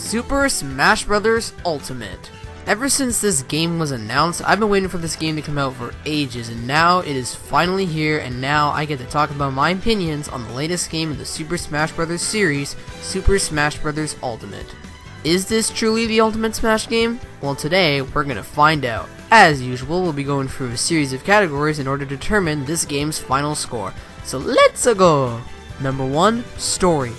Super Smash Bros. Ultimate. Ever since this game was announced, I've been waiting for this game to come out for ages, and now it is finally here, and now I get to talk about my opinions on the latest game in the Super Smash Bros. Series, Super Smash Bros. Ultimate. Is this truly the Ultimate Smash game? Well, today, we're gonna find out. As usual, we'll be going through a series of categories in order to determine this game's final score. So let's go! Number 1, Story.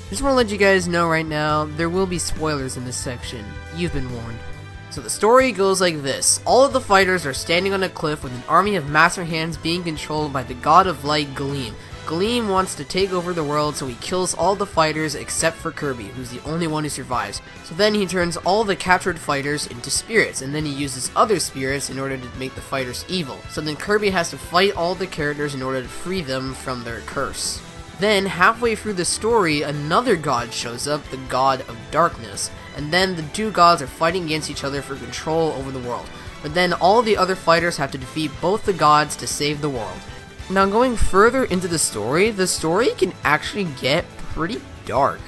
Just want to let you guys know right now, there will be spoilers in this section. You've been warned. So the story goes like this. All of the fighters are standing on a cliff with an army of master hands being controlled by the god of light, Gleam. Gleam wants to take over the world, so he kills all the fighters except for Kirby, who's the only one who survives. So then he turns all the captured fighters into spirits, and then he uses other spirits in order to make the fighters evil. So then Kirby has to fight all the characters in order to free them from their curse. Then, halfway through the story, another god shows up, the god of darkness, and then the two gods are fighting against each other for control over the world. But then all the other fighters have to defeat both the gods to save the world. Now, going further into the story can actually get pretty dark.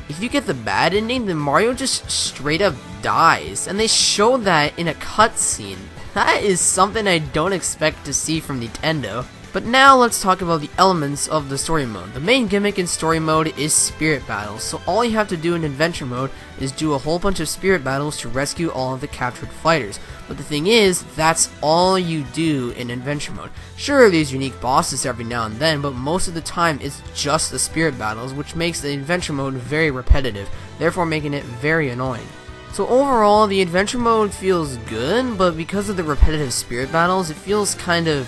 If you get the bad ending, then Mario just straight up dies, and they show that in a cutscene. That is something I don't expect to see from Nintendo. But now let's talk about the elements of the story mode. The main gimmick in story mode is spirit battles, so all you have to do in adventure mode is do a whole bunch of spirit battles to rescue all of the captured fighters. But the thing is, that's all you do in adventure mode. Sure, there's unique bosses every now and then, but most of the time it's just the spirit battles, which makes the adventure mode very repetitive, therefore making it very annoying. So overall, the adventure mode feels good, but because of the repetitive spirit battles, it feels kind of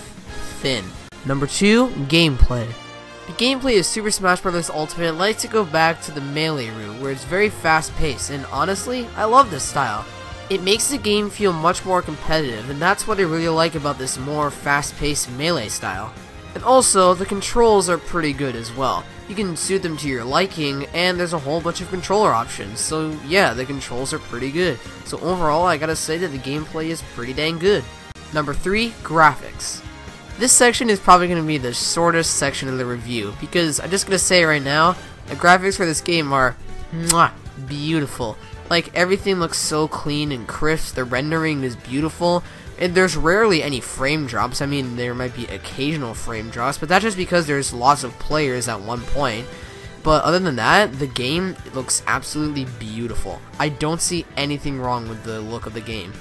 thin. Number 2, gameplay. The gameplay of Super Smash Bros. Ultimate likes to go back to the melee route, where it's very fast paced, and honestly, I love this style. It makes the game feel much more competitive, and that's what I really like about this more fast paced melee style. And also, the controls are pretty good as well. You can suit them to your liking, and there's a whole bunch of controller options, so yeah, the controls are pretty good. So overall, I gotta say that the gameplay is pretty dang good. Number 3, graphics. This section is probably going to be the shortest section of the review, because I'm just going to say right now, the graphics for this game are beautiful. Like, everything looks so clean and crisp, the rendering is beautiful, and there's rarely any frame drops. I mean, there might be occasional frame drops, but that's just because there's lots of players at one point. But other than that, the game looks absolutely beautiful. I don't see anything wrong with the look of the game.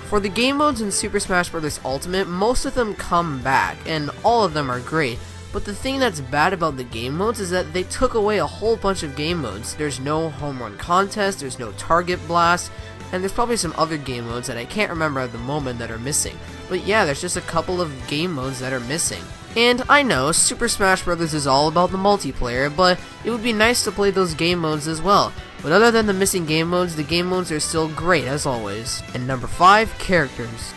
For the game modes in Super Smash Bros. Ultimate, most of them come back, and all of them are great, but the thing that's bad about the game modes is that they took away a whole bunch of game modes. There's no home run contest, there's no target blast, and there's probably some other game modes that I can't remember at the moment that are missing. But yeah, there's just a couple of game modes that are missing. And I know, Super Smash Bros. Is all about the multiplayer, but it would be nice to play those game modes as well. But other than the missing game modes, the game modes are still great as always. And number 5, characters.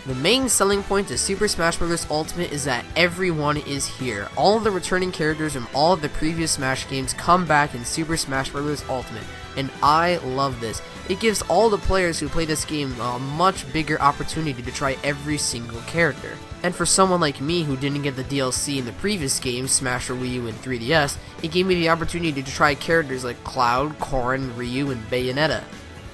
The main selling point to Super Smash Bros. Ultimate is that everyone is here. All of the returning characters from all of the previous Smash games come back in Super Smash Bros. Ultimate, and I love this. It gives all the players who play this game a much bigger opportunity to try every single character. And for someone like me who didn't get the DLC in the previous games, Smash for Wii U and 3DS, it gave me the opportunity to try characters like Cloud, Corrin, Ryu, and Bayonetta.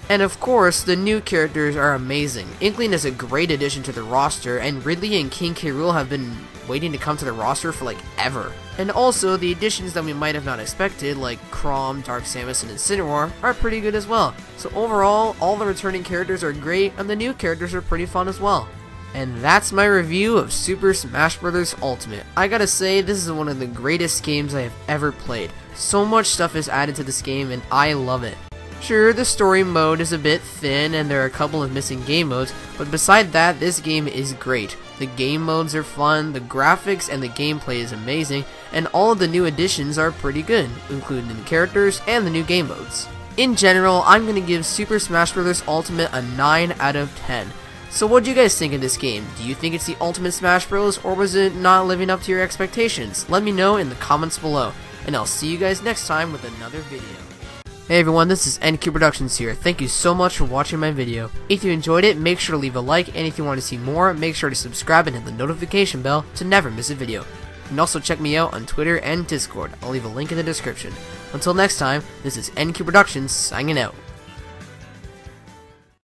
And of course, the new characters are amazing. Inkling is a great addition to the roster, and Ridley and King K. Rool have been waiting to come to the roster for like ever. And also, the additions that we might have not expected, like Chrom, Dark Samus, and Incineroar, are pretty good as well. So overall, all the returning characters are great, and the new characters are pretty fun as well. And that's my review of Super Smash Bros. Ultimate. I gotta say, this is one of the greatest games I have ever played. So much stuff is added to this game, and I love it. Sure, the story mode is a bit thin, and there are a couple of missing game modes, but beside that, this game is great. The game modes are fun, the graphics and the gameplay is amazing, and all of the new additions are pretty good, including the characters and the new game modes. In general, I'm gonna give Super Smash Bros. Ultimate a 9 out of 10. So what do you guys think of this game? Do you think it's the Ultimate Smash Bros, or was it not living up to your expectations? Let me know in the comments below, and I'll see you guys next time with another video. Hey everyone, this is NQ Productions here. Thank you so much for watching my video. If you enjoyed it, make sure to leave a like, and if you want to see more, make sure to subscribe and hit the notification bell to never miss a video. You can also check me out on Twitter and Discord. I'll leave a link in the description. Until next time, this is NQ Productions signing out.